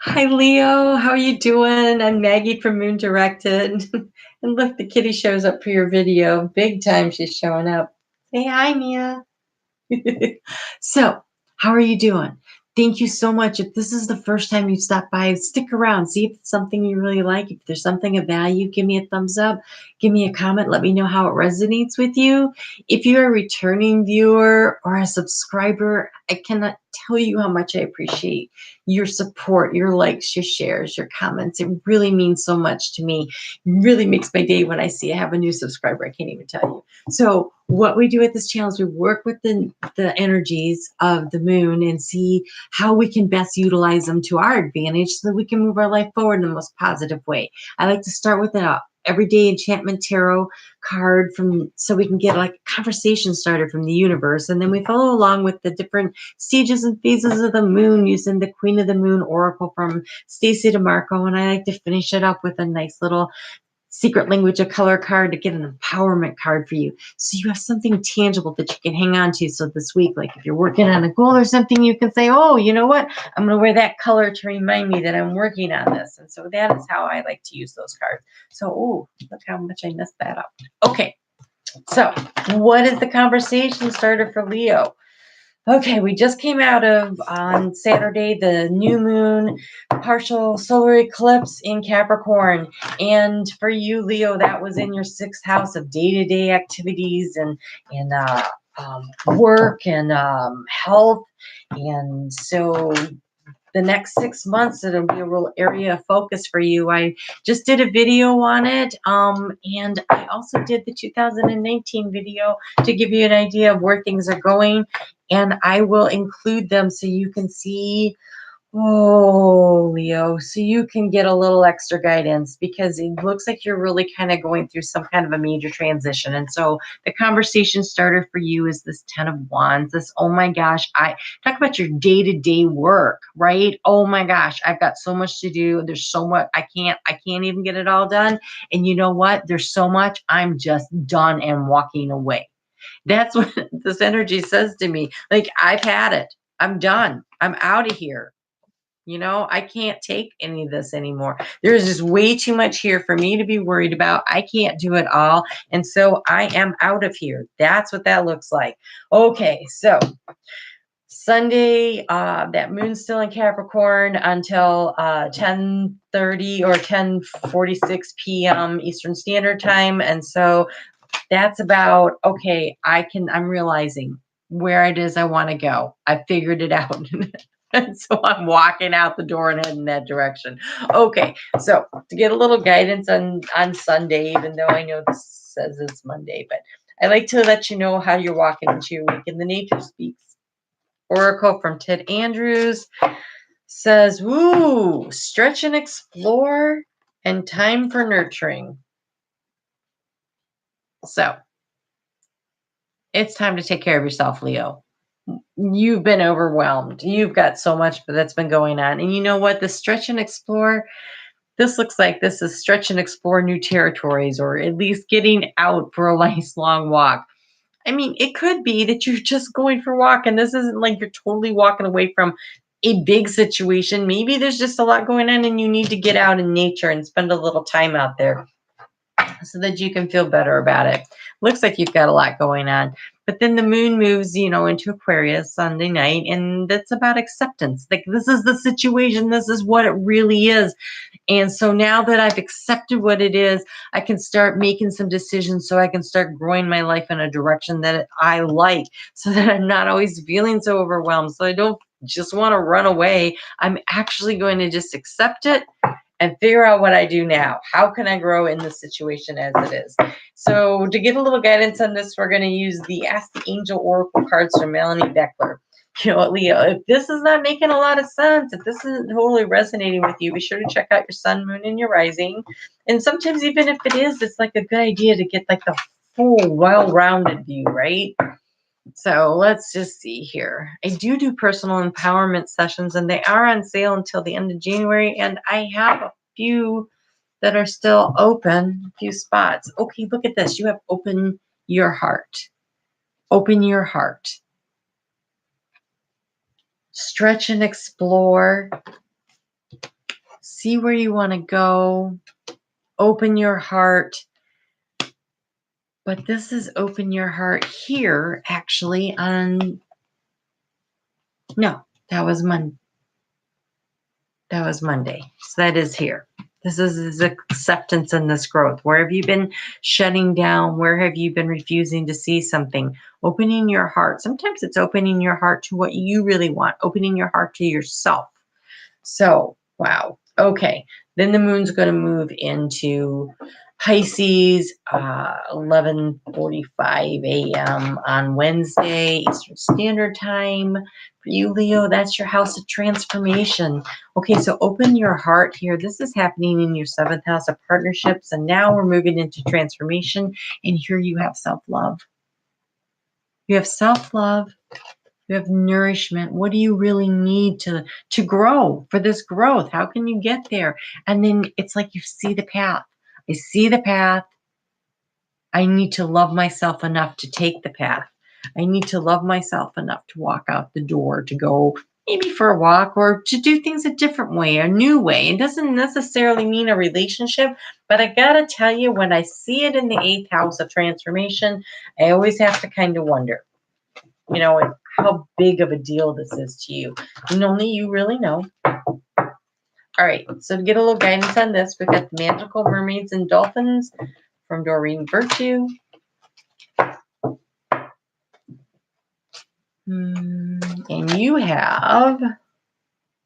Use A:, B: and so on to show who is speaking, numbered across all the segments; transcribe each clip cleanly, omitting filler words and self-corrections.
A: Hi, Leo. How are you doing? I'm Maggie from Moon Directed. And look, the kitty shows up for your video. Big time she's showing up. Say hi, Mia. So, how are you doing? Thank you so much. If this is the first time you've stopped by, stick around. See if it's something you really like. If there's something of value, give me a thumbs up. Give me a comment. Let me know how it resonates with you. If you're a returning viewer or a subscriber, I cannot tell you how much I appreciate your support, your likes, your shares, your comments. It really means so much to me. It really makes my day when I see I have a new subscriber. I can't even tell you. So what we do at this channel is we work with the energies of the moon and see how we can best utilize them to our advantage so that we can move our life forward in the most positive way. I like to start with an everyday enchantment tarot card so we can get like a conversation started from the universe, and then we follow along with the different stages and phases of the moon using the Queen of the Moon Oracle from Stacey DeMarco, and I like to finish it up with a nice little secret language of color card to get an empowerment card for you. So you have something tangible that you can hang on to. So this week, like if you're working on a goal or something, you can say, oh, you know what? I'm going to wear that color to remind me that I'm working on this. And so that is how I like to use those cards. So, oh, look how much I messed that up. Okay. So what is the conversation starter for Leo? Okay, we just came out of on Saturday the new moon partial solar eclipse in Capricorn. And for you, Leo, that was in your sixth house of day-to-day activities and work and health. And so the next 6 months, it'll be a real area of focus for you. I just did a video on it. And I also did the 2019 video to give you an idea of where things are going. And I will include them so you can see, oh, Leo, so you can get a little extra guidance, because it looks like you're really kind of going through some kind of a major transition. And so the conversation starter for you is this 10 of Wands. This, oh my gosh, I talk about your day-to-day work, right? Oh my gosh, I've got so much to do. There's so much, I can't even get it all done. And you know what? There's so much, I'm just done and walking away. That's what this energy says to me. Like, I've had it. I'm done. I'm out of here. I can't take any of this anymore. There's just way too much here for me to be worried about. I can't do it all. And so I am out of here. That's what that looks like. Okay, so Sunday, that moon's still in Capricorn until 10:30 or 10:46 p.m. Eastern Standard Time. And so that's about, okay, I'm realizing where it is I want to go. I figured it out. And so I'm walking out the door and heading in that direction. Okay, so to get a little guidance on Sunday, even though I know this says it's Monday, but I like to let you know how you're walking into your week. And the Nature Speaks Oracle from Ted Andrews says, woo, stretch and explore and time for nurturing. So it's time to take care of yourself, Leo. You've been overwhelmed. You've got so much that's been going on. And you know what? The stretch and explore, this looks like this is stretch and explore new territories, or at least getting out for a nice long walk. I mean, it could be that you're just going for a walk, and this isn't like you're totally walking away from a big situation. Maybe there's just a lot going on and you need to get out in nature and spend a little time out there so that you can feel better about it. Looks like you've got a lot going on. But then the moon moves, into Aquarius Sunday night, and that's about acceptance. Like, this is the situation. This is what it really is. And so now that I've accepted what it is, I can start making some decisions so I can start growing my life in a direction that I like, so that I'm not always feeling so overwhelmed. So I don't just want to run away. I'm actually going to just accept it and figure out what I do now. How can I grow in this situation as it is? So to get a little guidance on this, we're going to use the Ask the Angel Oracle cards from Melanie Beckler. Leo, if this is not making a lot of sense, if this isn't totally resonating with you, be sure to check out your sun, moon, and your rising. And sometimes even if it is, it's like a good idea to get like the full, well-rounded view, right? So let's just see here. I do personal empowerment sessions, and they are on sale until the end of January. And I have a few that are still open, a few spots. Okay, look at this. You have open your heart. Open your heart. Stretch and explore See where you want to go. Open your heart. But this is open your heart here, actually, on... No, that was Monday. That was Monday. So that is here. This is acceptance and this growth. Where have you been shutting down? Where have you been refusing to see something? Opening your heart. Sometimes it's opening your heart to what you really want. Opening your heart to yourself. So, wow. Okay. Then the moon's going to move into Pisces, 11:45 a.m. on Wednesday, Eastern Standard Time. For you, Leo, that's your house of transformation. Okay, so open your heart here. This is happening in your 7th house of partnerships, and now we're moving into transformation, and here you have self-love. You have self-love. You have nourishment. What do you really need to grow, for this growth? How can you get there? And then it's like you see the path. I see the path. I need to love myself enough to take the path. I need to love myself enough to walk out the door, to go maybe for a walk, or to do things a different way, a new way. It doesn't necessarily mean a relationship, but I gotta tell you, when I see it in the 8th house of transformation, I always have to kind of wonder, how big of a deal this is to you. And only you really know. All right, so to get a little guidance on this, we've got the Magical Mermaids and Dolphins from Doreen Virtue. And you have,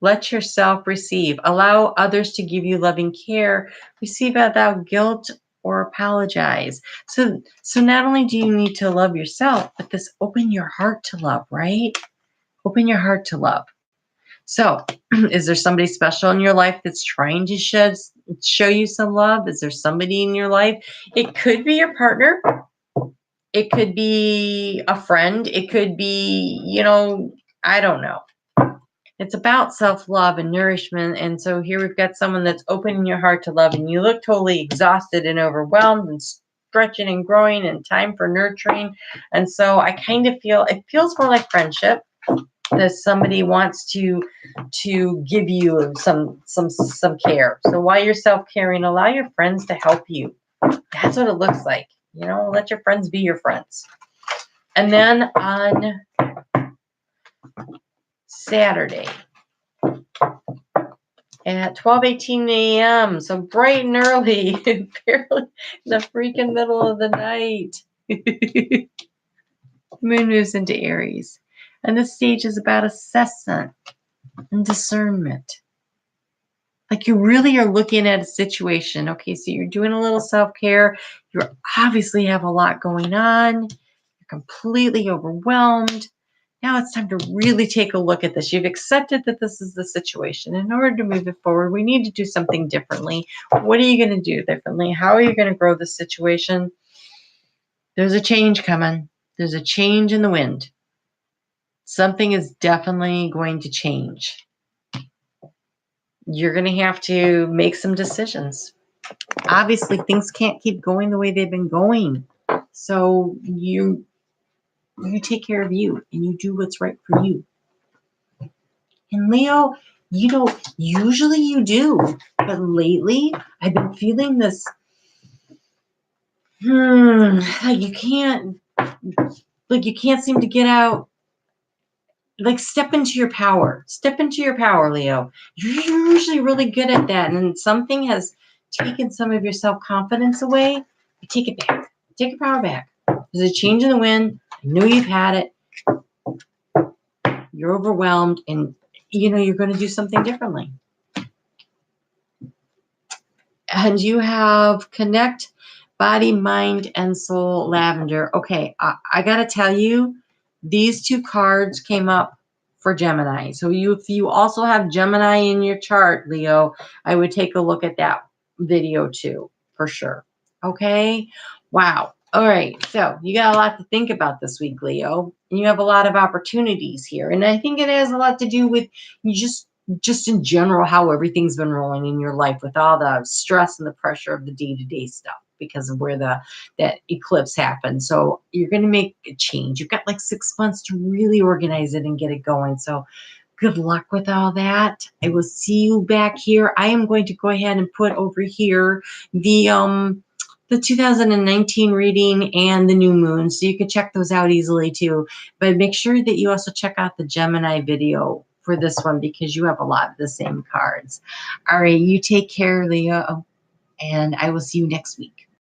A: let yourself receive. Allow others to give you loving care. Receive without guilt or apologize. So not only do you need to love yourself, but this open your heart to love, right? Open your heart to love. So, is there somebody special in your life that's trying to show you some love? Is there somebody in your life? It could be your partner. It could be a friend. It could be, I don't know. It's about self-love and nourishment. And so here we've got someone that's opening your heart to love, and you look totally exhausted and overwhelmed and stretching and growing, and time for nurturing. And so I kind of feel, it feels more like friendship. That somebody wants to give you some care. So while you're self-caring, allow your friends to help you. That's what it looks like. Let your friends be your friends. And then on Saturday at 12:18 a.m., so bright and early, barely in the freaking middle of the night, moon moves into Aries. And this stage is about assessment and discernment. Like, you really are looking at a situation. Okay, so you're doing a little self-care. You obviously have a lot going on. You're completely overwhelmed. Now it's time to really take a look at this. You've accepted that this is the situation. In order to move it forward, we need to do something differently. What are you going to do differently? How are you going to grow the situation? There's a change coming. There's a change in the wind. Something is definitely going to change. You're going to have to make some decisions. Obviously, things can't keep going the way they've been going. So you take care of you, and you do what's right for you. And Leo, usually you do, but lately I've been feeling this, like you can't seem to get out. Like, step into your power. Step into your power, Leo. You're usually really good at that. And something has taken some of your self-confidence away. Take it back. Take your power back. There's a change in the wind. I know you've had it. You're overwhelmed, and you're going to do something differently. And you have Connect, Body, Mind, and Soul, Lavender. Okay, I got to tell you, these two cards came up for Gemini. So if you also have Gemini in your chart, Leo, I would take a look at that video too, for sure. Okay? Wow. All right. So you got a lot to think about this week, Leo. And you have a lot of opportunities here. And I think it has a lot to do with you just in general, how everything's been rolling in your life with all the stress and the pressure of the day-to-day stuff because of where that eclipse happened. So you're going to make a change. You've got like 6 months to really organize it and get it going. So Good luck with all that. I will see you back here. I am going to go ahead and put over here the 2019 reading and the new moon, so you can check those out easily too. But make sure that you also check out the Gemini video for this one because you have a lot of the same cards. All right, you take care, Leo, and I will see you next week.